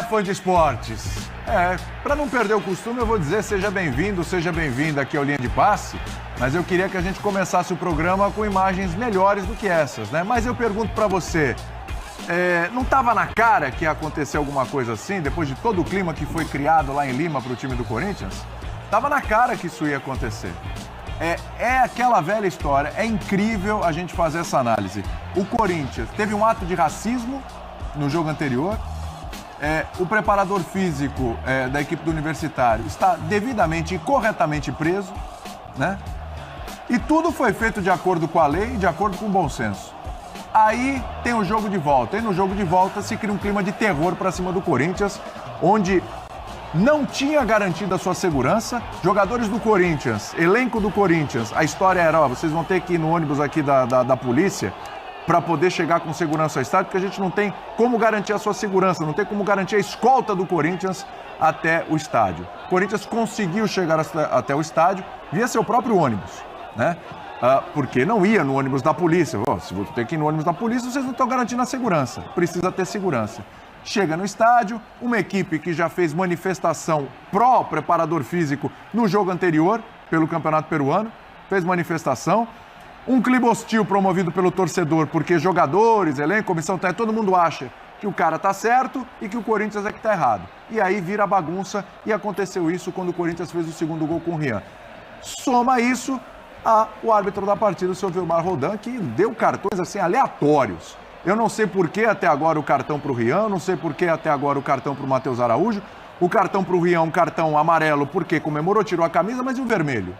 Fã de esportes. Para não perder o costume, eu vou dizer seja bem-vindo, seja bem-vinda aqui ao Linha de Passe, mas eu queria que a gente começasse o programa com imagens melhores do que essas, né? Mas eu pergunto para você, não estava na cara que ia acontecer alguma coisa assim, depois de todo o clima que foi criado lá em Lima para o time do Corinthians? Tava na cara que isso ia acontecer. É aquela velha história, é incrível a gente fazer essa análise. O Corinthians teve um ato de racismo no jogo anterior, o preparador físico da equipe do Universitário está devidamente e corretamente preso, né? E tudo foi feito de acordo com a lei e de acordo com o bom senso. Aí tem o jogo de volta, e no jogo de volta se cria um clima de terror para cima do Corinthians, onde não tinha garantido a sua segurança. Jogadores do Corinthians, elenco do Corinthians, a história era, vocês vão ter que ir no ônibus aqui da polícia para poder chegar com segurança ao estádio, porque a gente não tem como garantir a sua segurança, não tem como garantir a escolta do Corinthians até o estádio. O Corinthians conseguiu chegar até o estádio via seu próprio ônibus, né? Porque não ia no ônibus da polícia. Se você tem que ir no ônibus da polícia, vocês não estão garantindo a segurança. Precisa ter segurança. Chega no estádio, uma equipe que já fez manifestação pró-preparador físico no jogo anterior, pelo Campeonato Peruano, fez manifestação. Um clima hostil promovido pelo torcedor, porque jogadores, elenco, comissão técnica, todo mundo acha que o cara tá certo e que o Corinthians é que tá errado. E aí vira bagunça, e aconteceu isso quando o Corinthians fez o segundo gol com o Rian. Soma isso o árbitro da partida, o seu Vilmar Rodan, que deu cartões assim aleatórios. Eu não sei por que até agora o cartão para o Rian, não sei por que até agora o cartão para o Matheus Araújo. O cartão para o Rian, um cartão amarelo, porque comemorou, tirou a camisa, mas e o vermelho?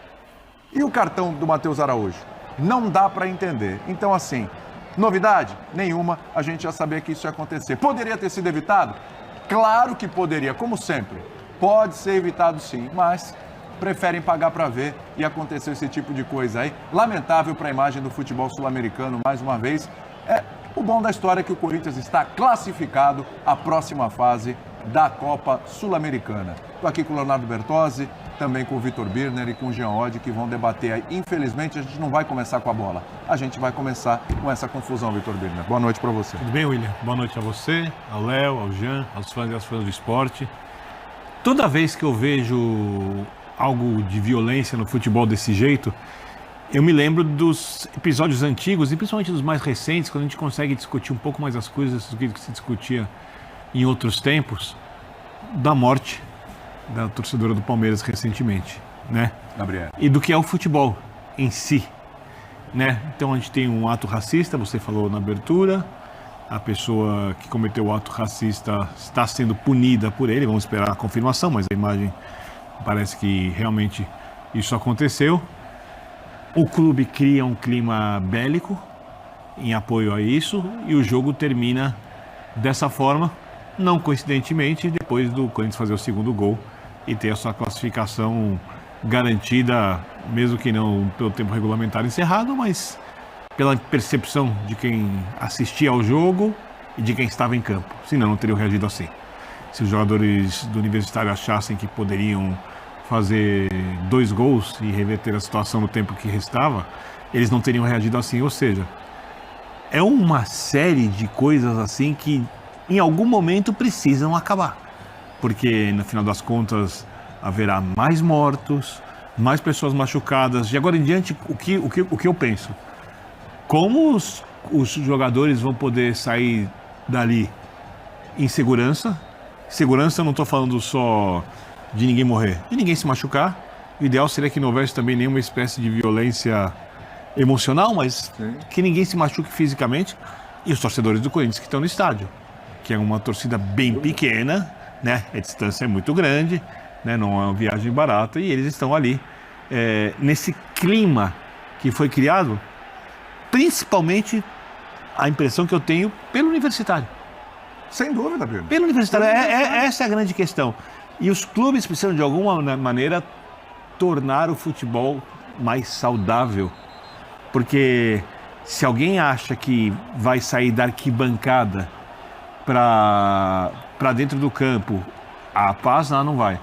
E o cartão do Matheus Araújo? Não dá para entender. Então, assim, novidade? Nenhuma. A gente já sabia que isso ia acontecer. Poderia ter sido evitado? Claro que poderia, como sempre. Pode ser evitado sim, mas preferem pagar para ver e aconteceu esse tipo de coisa aí. Lamentável para a imagem do futebol sul-americano, mais uma vez. O bom da história é que o Corinthians está classificado à próxima fase da Copa Sul-Americana. Estou aqui com o Leonardo Bertozzi, também com o Vitor Birner e com o Jean Oddi, que vão debater aí. Infelizmente, a gente não vai começar com a bola. A gente vai começar com essa confusão, Vitor Birner. Boa noite para você. Tudo bem, William? Boa noite a você, ao Léo, ao Jean, aos fãs e às fãs do esporte. Toda vez que eu vejo algo de violência no futebol desse jeito, eu me lembro dos episódios antigos, e principalmente dos mais recentes, quando a gente consegue discutir um pouco mais as coisas do que se discutia em outros tempos, da morte da torcedora do Palmeiras recentemente, né? Gabriel. E do que é o futebol em si, né? Então a gente tem um ato racista, você falou na abertura, a pessoa que cometeu o ato racista está sendo punida por ele, vamos esperar a confirmação, mas a imagem parece que realmente isso aconteceu. O clube cria um clima bélico em apoio a isso e o jogo termina dessa forma, não coincidentemente, depois do Corinthians fazer o segundo gol e ter a sua classificação garantida, mesmo que não pelo tempo regulamentar encerrado, mas pela percepção de quem assistia ao jogo e de quem estava em campo. Senão não teriam reagido assim. Se os jogadores do Universitário achassem que poderiam fazer 2 gols e reverter a situação no tempo que restava, eles não teriam reagido assim. Ou seja, é uma série de coisas assim que em algum momento precisam acabar, porque no final das contas haverá mais mortos, mais pessoas machucadas. De agora em diante, o que eu penso? Como os jogadores vão poder sair dali em segurança? Segurança, eu não estou falando só de ninguém morrer, de ninguém se machucar. O ideal seria que não houvesse também nenhuma espécie de violência emocional, mas que ninguém se machuque fisicamente. E os torcedores do Corinthians que estão no estádio, que é uma torcida bem pequena, né? A distância é muito grande, né? Não é uma viagem barata, e eles estão ali nesse clima que foi criado, principalmente a impressão que eu tenho pelo Universitário. Sem dúvida, Bruno. Pelo Universitário, essa é a grande questão. E os clubes precisam, de alguma maneira, tornar o futebol mais saudável. Porque se alguém acha que vai sair da arquibancada para dentro do campo, a paz não vai.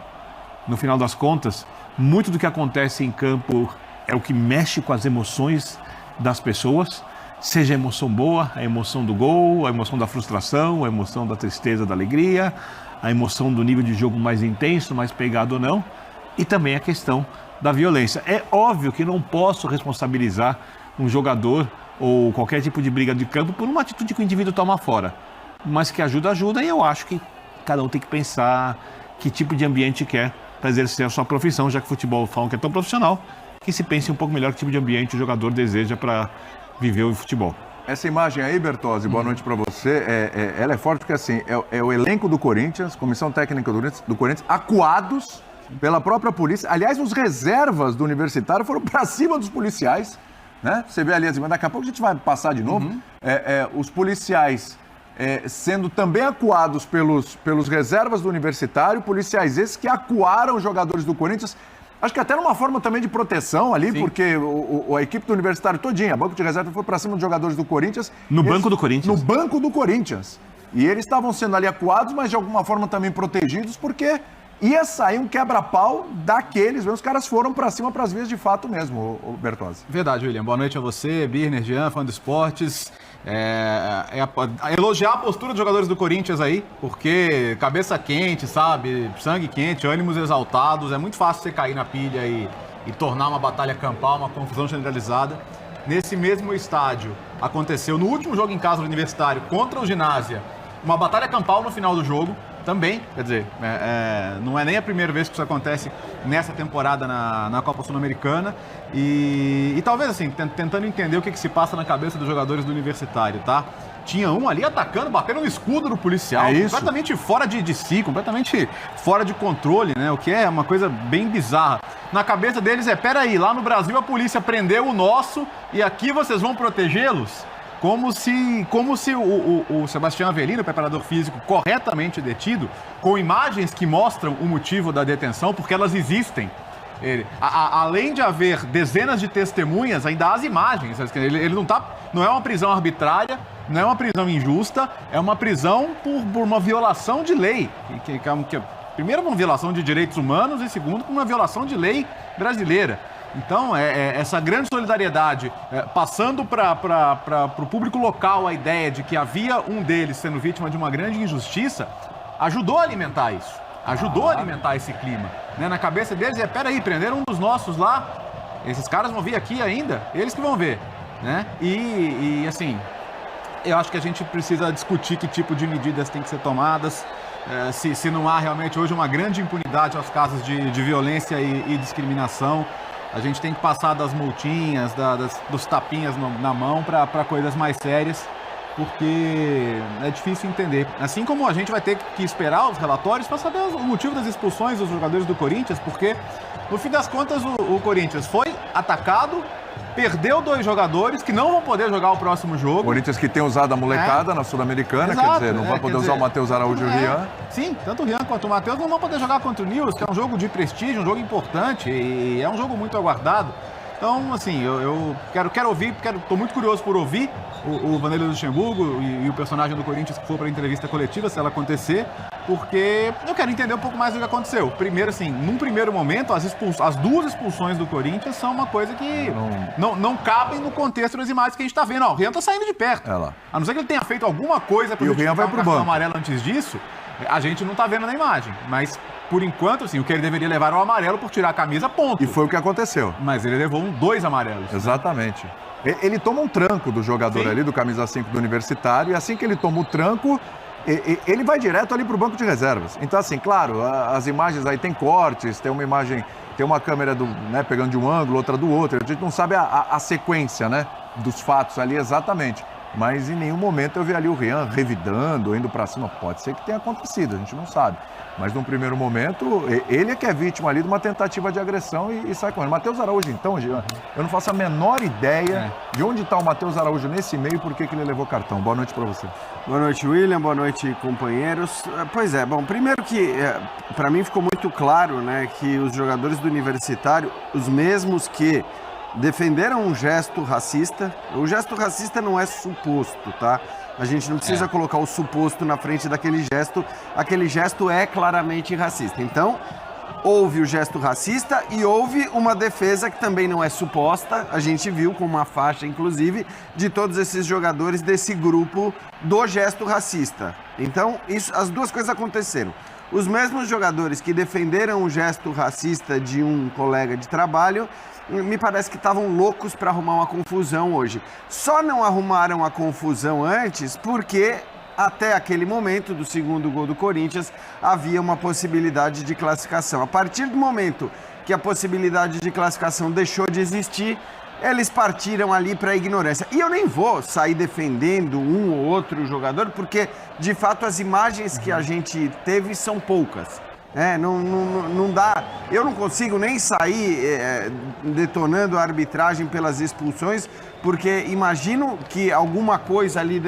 No final das contas, muito do que acontece em campo é o que mexe com as emoções das pessoas. seja a emoção boa, a emoção do gol, a emoção da frustração, a emoção da tristeza, da alegria, a emoção do nível de jogo mais intenso, mais pegado ou não, e também a questão da violência. É óbvio que não posso responsabilizar um jogador ou qualquer tipo de briga de campo por uma atitude que o indivíduo toma fora, mas que ajuda, e eu acho que cada um tem que pensar que tipo de ambiente quer para exercer a sua profissão, já que o futebol falam que é tão profissional, que se pense um pouco melhor que tipo de ambiente o jogador deseja para viver o futebol. Essa imagem aí, Bertozzi, boa noite para você, ela é forte porque assim, é o elenco do Corinthians, comissão técnica do Corinthians, acuados pela própria polícia. Aliás, os reservas do Universitário foram para cima dos policiais, né? Você vê ali, mas daqui a pouco a gente vai passar de novo. Os policiais sendo também acuados pelos reservas do Universitário, policiais esses que acuaram os jogadores do Corinthians. Acho que até numa forma também de proteção ali, sim, porque a equipe do Universitário todinha, banco de reserva, foi para cima dos jogadores do Corinthians. Banco do Corinthians. No banco do Corinthians. E eles estavam sendo ali acuados, mas de alguma forma também protegidos, porque ia sair um quebra-pau daqueles. Os caras foram para cima para as vias de fato mesmo, o Bertozzi. Verdade, William. Boa noite a você, Birner, Jean, fã do esportes. Elogiar a postura dos jogadores do Corinthians aí, porque cabeça quente, sabe? Sangue quente, ânimos exaltados. É muito fácil você cair na pilha e tornar uma batalha campal, uma confusão generalizada. Nesse mesmo estádio, aconteceu no último jogo em casa do Universitário contra o Ginásia, uma batalha campal no final do jogo. Também, quer dizer, não é nem a primeira vez que isso acontece nessa temporada na Copa Sul-Americana e talvez assim, tentando entender o que se passa na cabeça dos jogadores do Universitário, tá? Tinha um ali atacando, batendo no escudo do policial, completamente fora de si, completamente fora de controle, né? O que é uma coisa bem bizarra. Na cabeça deles peraí, lá no Brasil a polícia prendeu o nosso e aqui vocês vão protegê-los? Como se o Sebastião Avelino, preparador físico, corretamente detido, com imagens que mostram o motivo da detenção, porque elas existem. Além de haver dezenas de testemunhas, ainda há as imagens. Ele não é uma prisão arbitrária, não é uma prisão injusta, é uma prisão por uma violação de lei. Primeiro, uma violação de direitos humanos e segundo, uma violação de lei brasileira. Então, essa grande solidariedade, passando para o público local a ideia de que havia um deles sendo vítima de uma grande injustiça, ajudou a alimentar isso, ajudou a alimentar esse clima. Né? Na cabeça deles peraí, prenderam um dos nossos lá, esses caras vão vir aqui ainda, eles que vão ver. Né? E assim, eu acho que a gente precisa discutir que tipo de medidas têm que ser tomadas, se não há realmente hoje uma grande impunidade aos casos de violência e discriminação. A gente tem que passar das multinhas, dos tapinhas na mão para coisas mais sérias, porque é difícil entender. Assim como a gente vai ter que esperar os relatórios para saber o motivo das expulsões dos jogadores do Corinthians, porque, no fim das contas, o Corinthians foi atacado, perdeu 2 jogadores que não vão poder jogar o próximo jogo. O Corinthians que tem usado a molecada na Sul-Americana, quer dizer, não vai poder usar o Matheus Araújo e o Rian. Sim, tanto o Rian quanto o Matheus não vão poder jogar contra o Nils, que é um jogo de prestígio, um jogo importante e é um jogo muito aguardado. Então, assim, eu quero ouvir, estou muito curioso por ouvir o Vanderlei Luxemburgo e o personagem do Corinthians que for para a entrevista coletiva, se ela acontecer, porque eu quero entender um pouco mais do que aconteceu. Primeiro, assim, num primeiro momento, as 2 expulsões do Corinthians são uma coisa que não cabem no contexto das imagens que a gente está vendo. O Rian está saindo de perto. A não ser que ele tenha feito alguma coisa para justificar um cartão amarelo antes disso, a gente não está vendo na imagem. Mas, por enquanto, assim, o que ele deveria levar era o amarelo por tirar a camisa, ponto. E foi o que aconteceu. Mas ele levou 2 amarelos. Exatamente. Ele toma um tranco do jogador ali, do camisa 5 do Universitário, e assim que ele toma o tranco, ele vai direto ali pro banco de reservas. Então, assim, claro, as imagens aí tem cortes, tem uma imagem, tem uma câmera pegando de um ângulo, outra do outro. A gente não sabe a sequência, né, dos fatos ali exatamente. Mas em nenhum momento eu vi ali o Rian revidando, indo para cima. Pode ser que tenha acontecido, a gente não sabe. Mas num primeiro momento, ele é que é vítima ali de uma tentativa de agressão e sai correndo. Matheus Araújo, então, Jean, eu não faço a menor ideia de onde está o Matheus Araújo nesse meio e por que ele levou cartão. Boa noite para você. Boa noite, William. Boa noite, companheiros. Pois é, bom, primeiro que para mim ficou muito claro, né, que os jogadores do Universitário, os mesmos que defenderam um gesto racista, o gesto racista não é suposto, tá? A gente não precisa colocar o suposto na frente daquele gesto, aquele gesto é claramente racista. Então, houve o gesto racista e houve uma defesa que também não é suposta, a gente viu com uma faixa, inclusive, de todos esses jogadores desse grupo do gesto racista. Então, as duas coisas aconteceram. Os mesmos jogadores que defenderam o gesto racista de um colega de trabalho, me parece que estavam loucos para arrumar uma confusão hoje. Só não arrumaram a confusão antes porque até aquele momento do segundo gol do Corinthians havia uma possibilidade de classificação. A partir do momento que a possibilidade de classificação deixou de existir, eles partiram ali para a ignorância. E eu nem vou sair defendendo um ou outro jogador, porque de fato as imagens que a gente teve são poucas. Não dá, eu não consigo nem sair detonando a arbitragem pelas expulsões, porque imagino que alguma coisa ali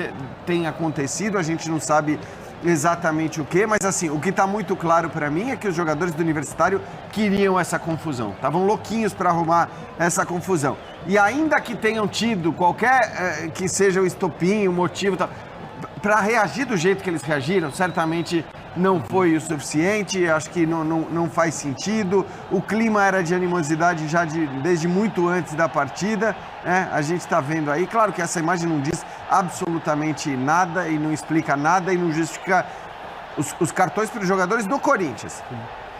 tenha acontecido, a gente não sabe exatamente o que, mas assim, o que está muito claro para mim é que os jogadores do Universitário queriam essa confusão, estavam louquinhos para arrumar essa confusão. E ainda que tenham tido qualquer que seja o estopim, o motivo, para reagir do jeito que eles reagiram, certamente não foi o suficiente, acho que não faz sentido. O clima era de animosidade já desde muito antes da partida, né? A gente está vendo aí, claro que essa imagem não diz absolutamente nada e não explica nada e não justifica os cartões para os jogadores do Corinthians.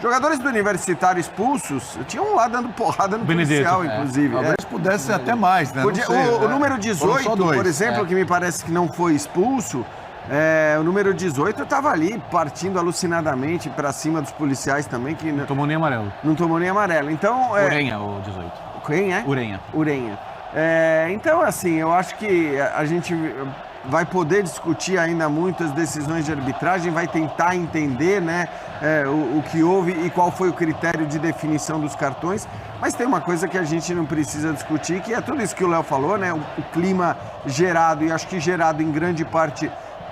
Jogadores do Universitário expulsos, tinha um lá dando porrada no policial, inclusive. Talvez pudesse ser até mais, né? Podia, o número 18, por exemplo, que me parece que não foi expulso, o número 18 estava ali partindo alucinadamente para cima dos policiais também. Que não tomou nem amarelo. Não tomou nem amarelo. Então, Urenha, o 18. Quem é? Urenha. Então, assim, eu acho que a gente vai poder discutir ainda muito as decisões de arbitragem, vai tentar entender, né, o que houve e qual foi o critério de definição dos cartões, mas tem uma coisa que a gente não precisa discutir, que é tudo isso que o Léo falou, né, o clima gerado, e acho que gerado em grande parte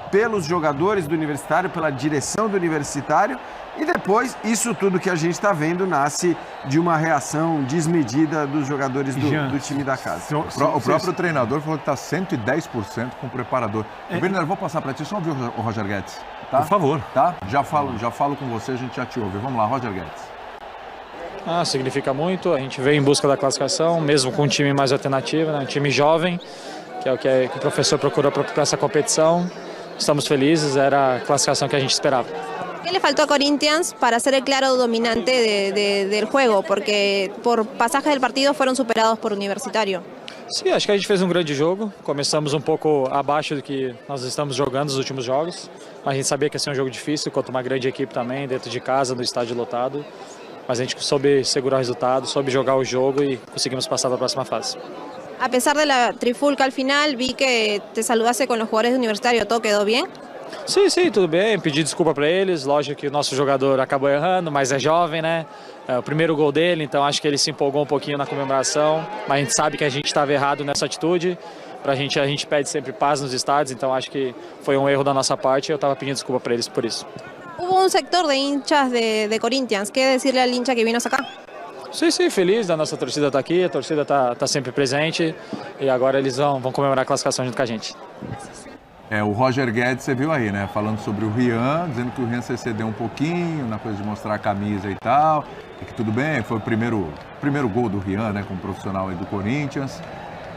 pelos jogadores do Universitário, pela direção do Universitário, e depois isso tudo que a gente está vendo nasce de uma reação desmedida dos jogadores do time da casa. O próprio treinador falou que está 110% com o preparador. Werner, eu vou passar para ti, só ouvir o Roger Guedes. Tá? Por favor. Tá? Já falo com você, a gente já te ouve. Vamos lá, Roger Guedes. Significa muito, a gente veio em busca da classificação, mesmo com um time mais alternativo, né? Um time jovem, que é o que o professor procurou para essa competição. Estamos felizes, era a clasificación que a gente esperaba. ¿Qué le faltó a Corinthians para ser el claro dominante del juego? Porque por pasaje del partido fueron superados por Universitario. Sim, acho que a gente fez um grande jogo. Começamos um pouco abaixo do que nós estamos jogando nos últimos jogos. Mas a gente sabia que ia ser um jogo difícil, contra uma grande equipe também, dentro de casa, no estádio lotado. Mas a gente soube segurar o resultado, soube jogar o jogo e conseguimos passar para a próxima fase. A pesar de la trifulca al final, vi que te saludaste con los jugadores de Universitario. ¿Todo quedó bien? Sim, tudo bem. Pedi desculpa para eles. Lógico que o nosso jogador acabou errando, mas é jovem, né? É o primeiro gol dele, então acho que ele se empolgou um pouquinho na comemoração. Mas a gente sabe que a gente estava errado nessa atitude. A gente pede sempre paz nos estádios, então acho que foi um erro da nossa parte e eu estava pedindo desculpa para eles por isso. Hubo un sector de hinchas de Corinthians. ¿Qué decirle al hincha que vino hasta acá? Sim, feliz da nossa torcida estar aqui, a torcida está sempre presente e agora eles vão comemorar a classificação junto com a gente. O Roger Guedes, você viu aí, né, falando sobre o Rian, dizendo que o Rian se excedeu um pouquinho na coisa de mostrar a camisa e tal, e que tudo bem, foi o primeiro gol do Rian, né, como profissional aí do Corinthians,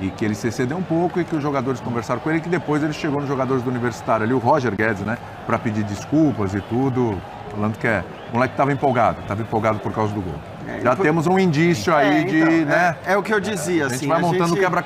e que ele se excedeu um pouco e que os jogadores conversaram com ele, e que depois ele chegou nos jogadores do Universitário ali, o Roger Guedes, né, para pedir desculpas e tudo, falando que o moleque estava empolgado por causa do gol. Já temos um indício aí de, então, né? É o que eu dizia, a gente assim. vai montando o quebra-cabeça.